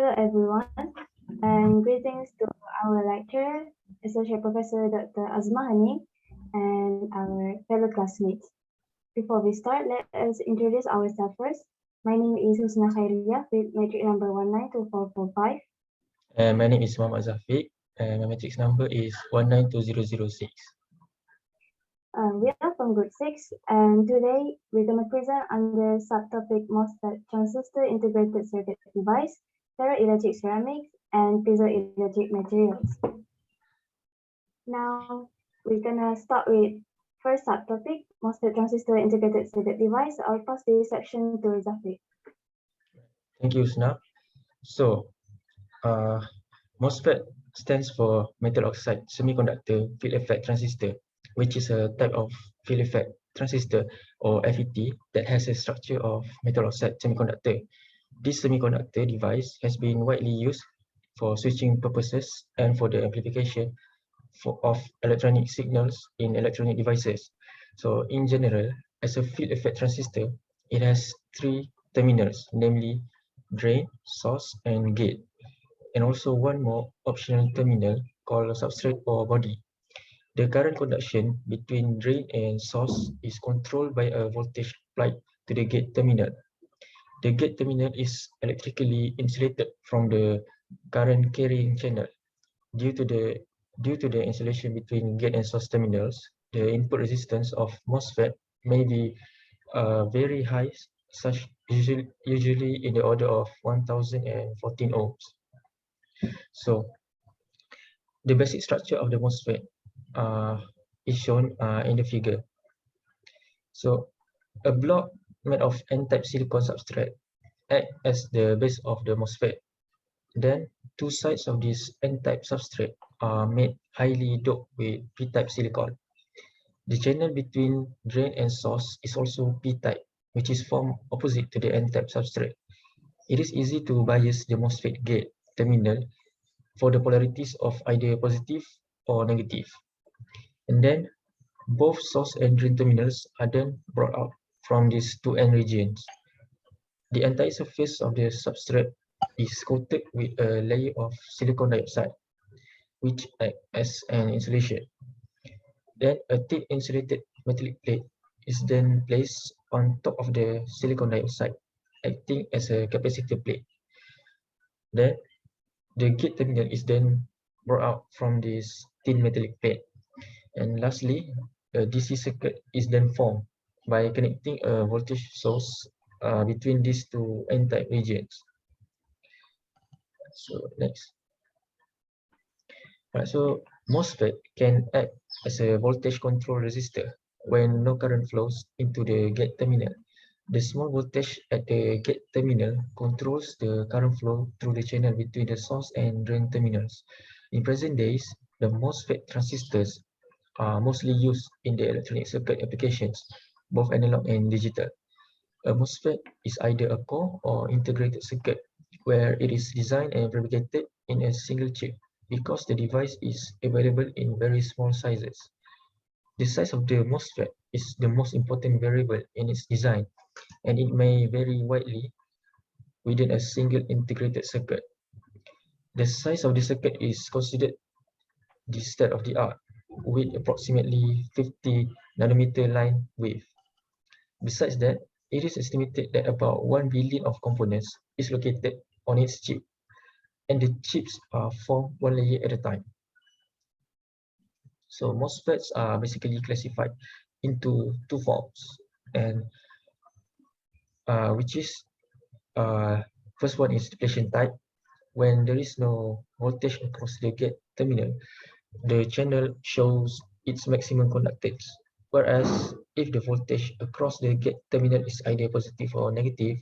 Hello everyone, and greetings to our lecturer, Associate Professor Dr. Azma Hani, and our fellow classmates. Before we start, let us introduce ourselves first. My name is Husna Khairia with matric number 192445. My name is Muhammad Zafiq, and my matrix number is 192006. We are from Group 6, and today we're going to present under subtopic MOSFET transistor integrated circuit device, ferroelectric ceramics, and piezoelectric materials. Now, we're going to start with first subtopic, MOSFET transistor integrated circuit device. I'll pass this section to Zafiq. Thank you, Husna. So, MOSFET stands for metal oxide semiconductor field effect transistor, which is a type of field effect transistor or FET that has a structure of metal oxide semiconductor. This semiconductor device has been widely used for switching purposes and for the amplification of electronic signals in electronic devices. So in general, as a field effect transistor, it has three terminals, namely drain, source, and gate, and also one more optional terminal called substrate or body. The current conduction between drain and source is controlled by a voltage applied to the gate terminal. The gate terminal is electrically insulated from the current carrying channel. Due to the insulation between gate and source terminals, the input resistance of MOSFET may be very high, such usually in the order of 1014 ohms. So the basic structure of the MOSFET is shown in the figure. So a block made of n-type silicon substrate acts as the base of the MOSFET. Then two sides of this n-type substrate are made highly doped with p-type silicon. The channel between drain and source is also p-type, which is formed opposite to the n-type substrate. It is easy to bias the MOSFET gate terminal for the polarities of either positive or negative. And then both source and drain terminals are then brought out from these two n regions. The entire surface of the substrate is coated with a layer of silicon dioxide, which acts as an insulation. Then a thin insulated metallic plate is then placed on top of the silicon dioxide, acting as a capacitor plate. Then the gate terminal is then brought out from this thin metallic plate. And lastly, a DC circuit is then formed by connecting a voltage source between these two n-type regions. So next. Right, so MOSFET can act as a voltage control resistor when no current flows into the gate terminal. The small voltage at the gate terminal controls the current flow through the channel between the source and drain terminals. In present days, the MOSFET transistors are mostly used in the electronic circuit applications, both analog and digital. A MOSFET is either a core or integrated circuit, where it is designed and fabricated in a single chip because the device is available in very small sizes. The size of the MOSFET is the most important variable in its design, and it may vary widely within a single integrated circuit. The size of the circuit is considered the state of the art, with approximately 50 nanometer line width. Besides that, it is estimated that about 1 billion of components is located on its chip, and the chips are formed one layer at a time. So MOSFETs are basically classified into two forms, and which is first one is depletion type. When there is no voltage across the gate terminal, the channel shows its maximum conductance. Whereas if the voltage across the gate terminal is either positive or negative,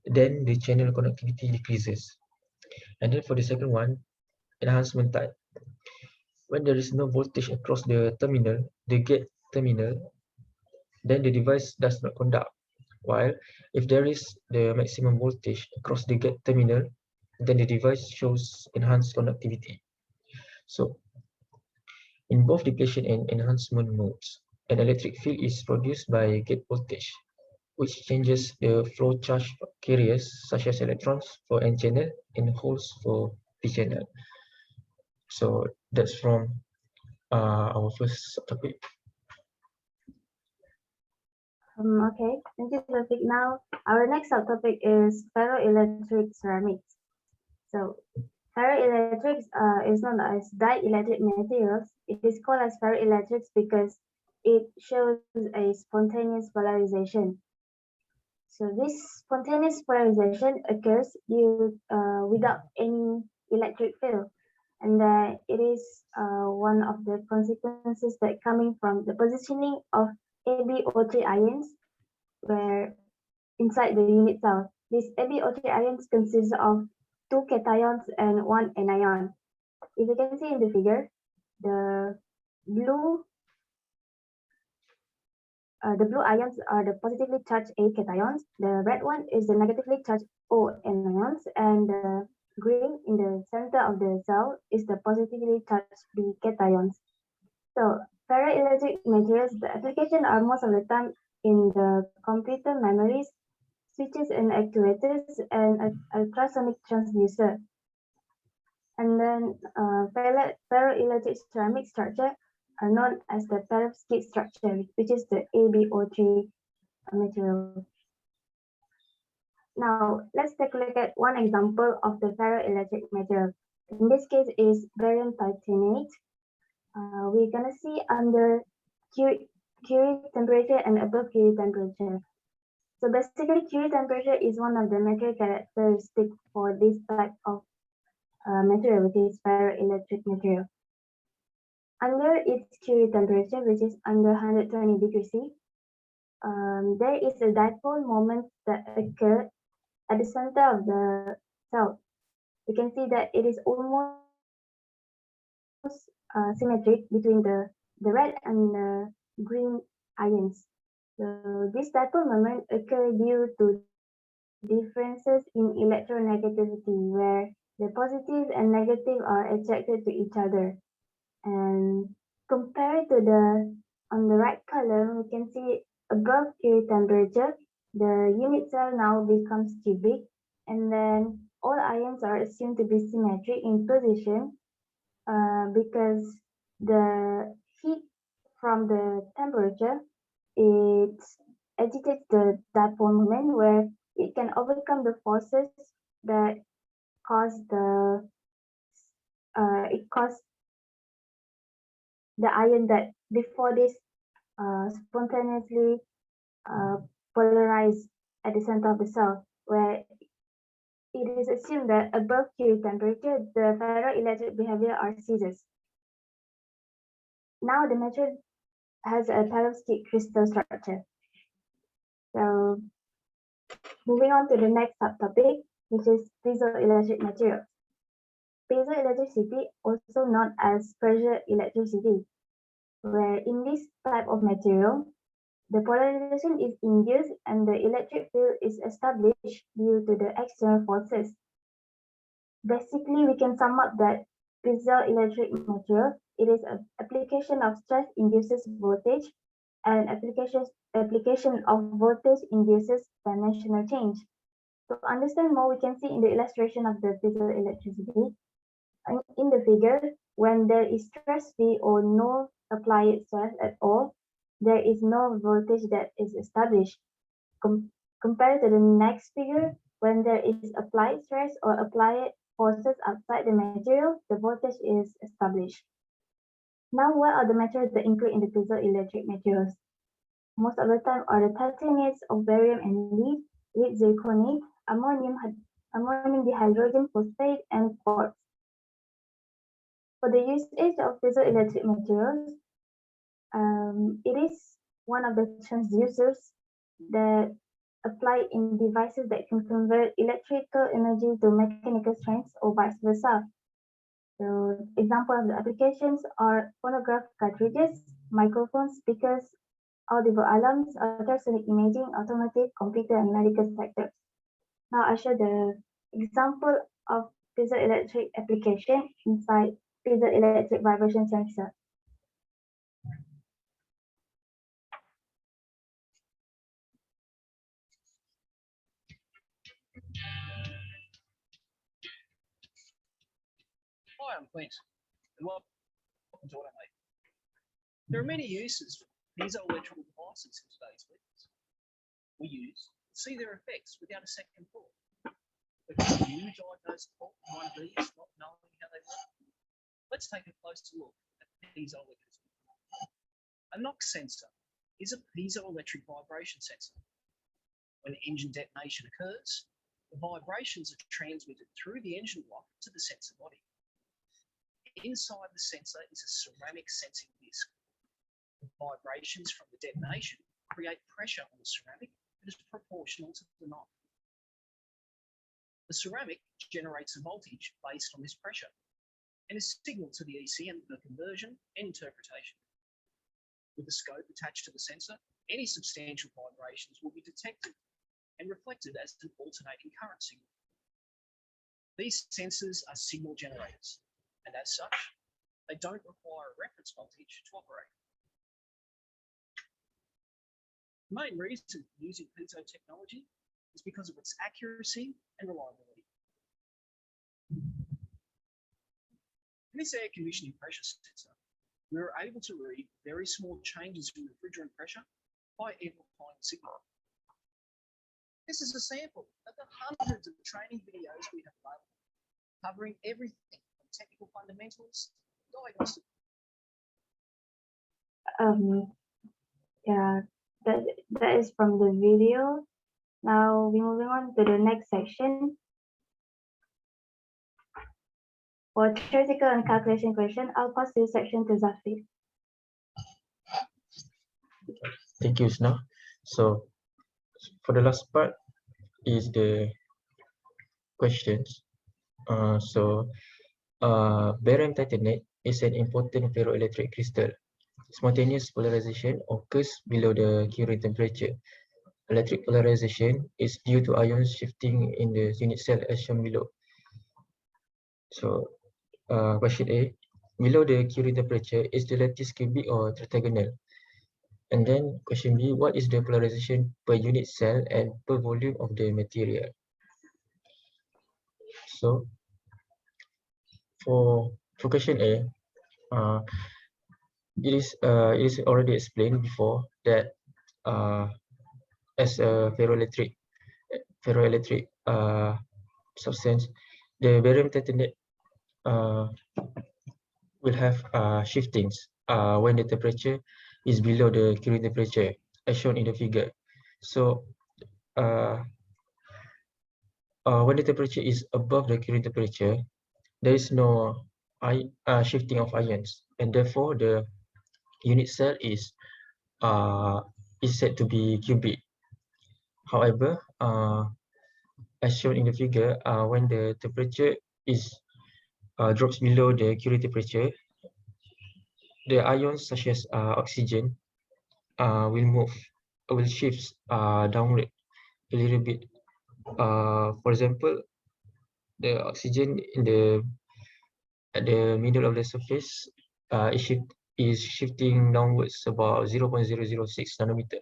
then the channel conductivity decreases. And then for the second one, enhancement type. When there is no voltage across the terminal, the gate terminal, then the device does not conduct. While if there is the maximum voltage across the gate terminal, then the device shows enhanced conductivity. So in both depletion and enhancement modes, an electric field is produced by gate voltage. which changes the flow charge carriers such as electrons for n channel and holes for p channel. So that's from our first subtopic. Okay, thank you, Taufik. Now, our next subtopic is ferroelectric ceramics. So, ferroelectrics is known as dielectric materials. It is called as ferroelectrics because it shows a spontaneous polarization. So, this spontaneous polarization occurs without any electric field, and it is one of the consequences that coming from the positioning of AbO3 ions where inside the unit cell. These AbO3 ions consist of two cations and one anion. If you can see in the figure, the blue the blue ions are the positively charged A cations. The red one is the negatively charged O anions, and the green in the center of the cell is the positively charged B cations. So ferroelectric materials, the application are most of the time in the computer memories, switches and actuators, and ultrasonic transducer. And then ferroelectric ceramic structure are known as the perovskite structure, which is the AbO3 material. Now, let's take a look at one example of the ferroelectric material. In this case is barium titanate. We're gonna see under Curie temperature and above Curie temperature. So basically, Curie temperature is one of the material characteristics for this type of material, which is ferroelectric material. Under its Curie temperature, which is under 120 degrees C, there is a dipole moment that occurs at the center of the cell. You can see that it is almost symmetric between the red and the green ions. So this dipole moment occurs due to differences in electronegativity where the positive and negative are attracted to each other. And compared to the on the right column, we can see above Curie temperature, the unit cell now becomes cubic, and then all ions are assumed to be symmetric in position because the heat from the temperature it agitates the dipole moment where it can overcome the forces that cause the ion that before this spontaneously uh, polarize at the center of the cell, where it is assumed that above Curie temperature, the ferroelectric behavior are ceases. Now the material has a perovskite crystal structure. So moving on to the next subtopic, which is piezoelectric materials. Piezoelectricity, also known as pressure electricity, where in this type of material, the polarization is induced and the electric field is established due to the external forces. Basically, we can sum up that piezoelectric material, it is an application of stress induces voltage and application of voltage induces dimensional change. To understand more, we can see in the illustration of the piezoelectricity. In the figure, when there is stress V or no applied stress at all, there is no voltage that is established. Compared to the next figure, when there is applied stress or applied forces outside the material, the voltage is established. Now, what are the materials that include in the piezoelectric materials? Most of the time are the titanates of barium and lead zirconate, ammonium dihydrogen phosphate, and quartz. For the usage of piezoelectric materials, it is one of the transducers that apply in devices that can convert electrical energy to mechanical strength or vice versa. So example of the applications are phonograph cartridges, microphones, speakers, audible alarms, ultrasonic imaging, automotive, computer, and medical sectors. Now I show the example of piezoelectric application inside piezoelectric vibration sensor. went. And what do I make? There are many uses for piezoelectrical devices in today's weapons. We use to see their effects without a second thought. But can you diagnose a fault with one of these, not knowing how they work? Let's take a closer look at piezoelectricity. A knock sensor is a piezoelectric vibration sensor. When engine detonation occurs, the vibrations are transmitted through the engine block to the sensor body. Inside the sensor is a ceramic sensing disc. The vibrations from the detonation create pressure on the ceramic that is proportional to the knock. The ceramic generates a voltage based on this pressure and is signaled to the ECM for conversion and interpretation. With the scope attached to the sensor, any substantial vibrations will be detected and reflected as an alternating current signal. These sensors are signal generators, and as such, they don't require a reference voltage to operate. The main reason for using piezo technology is because of its accuracy and reliability. In this air conditioning pressure sensor, we are able to read very small changes in refrigerant pressure by amplifying the signal. This is a sample of the hundreds of training videos we have available, covering everything from technical fundamentals to diagnostic. Yeah, that is from the video. Now we're moving on to the next section. For theoretical and calculation question, I'll pass this section to Zafir. Thank you, Usna. So for the last part is the questions. Barium titanate is an important ferroelectric crystal. Spontaneous polarization occurs below the Curie temperature. Electric polarization is due to ions shifting in the unit cell as shown below. So, question A, below the Curie temperature, is the lattice cubic or tetragonal? And then question B, what is the polarization per unit cell and per volume of the material? So, for question A, it is already explained before that as a ferroelectric substance, the barium titanate will have shiftings when the temperature is below the Curie temperature, as shown in the figure. So, when the temperature is above the Curie temperature, there is no shifting of ions, and therefore the unit cell is said to be cubic. However, as shown in the figure, when the temperature is drops below the Curie temperature, the ions such as oxygen will shift downward a little bit. For example, the oxygen at the middle of the surface is shifting downwards about 0.006 nanometer,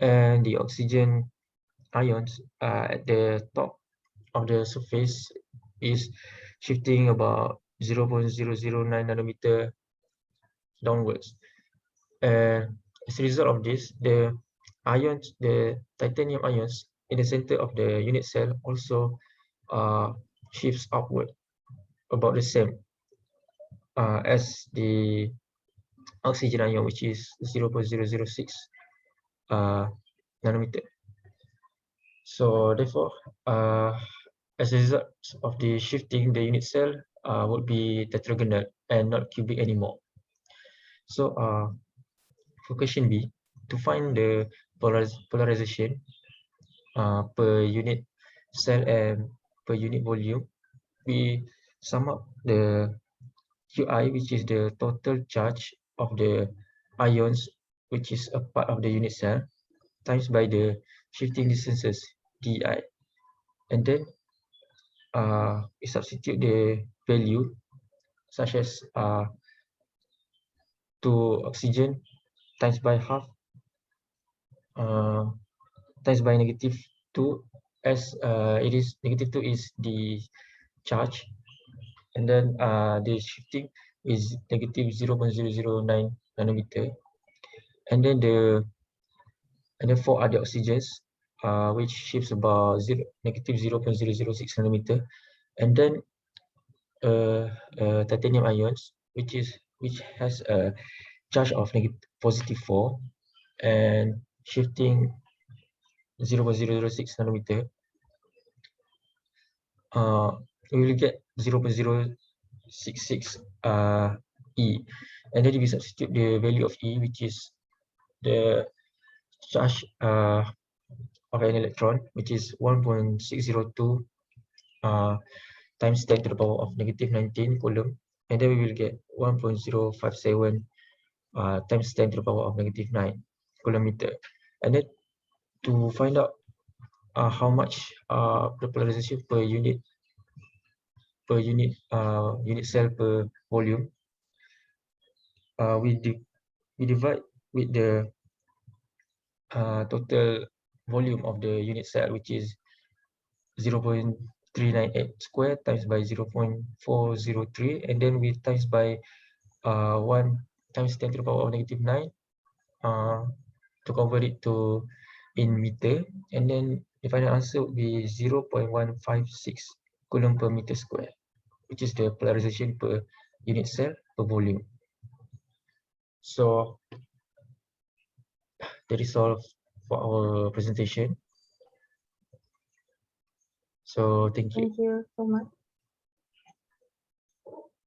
and the oxygen ions at the top of the surface is shifting about 0.009 nanometer downwards. And as a result of this, the titanium ions in the center of the unit cell also shifts upward about the same as the oxygen ion, which is 0.006 nanometer. So therefore, as a result of the shifting, the unit cell would be tetragonal and not cubic anymore. So for question B, to find the polarization per unit cell and per unit volume, we sum up the Qi, which is the total charge of the ions, which is a part of the unit cell, times by the shifting distances, Di. And then we substitute the value such as 2 oxygen times by half times by -2, as it is -2 is the charge, and then the shifting is negative 0.009 nanometer, and then for other oxygens, which shifts about negative 0.006 nanometer, and then titanium ions, which has a charge of positive 4 and shifting 0.006 nanometer. We will get 0.066 E, and then we substitute the value of E, which is the charge of an electron, which is 1.602 times 10 to the power of negative 19 coulomb, and then we will get 1.057 times 10 to the power of negative 9 coulometer. And then to find out how much the polarization per unit unit cell per volume, we divide with the total volume of the unit cell, which is 0.398 square times by 0.403, and then we times by 1 times 10 to the power of negative 9 to convert it to in meter, and then the final answer would be 0.156 coulomb per meter square, which is the polarization per unit cell per volume. So that is all for our presentation. So thank you. Thank you so much.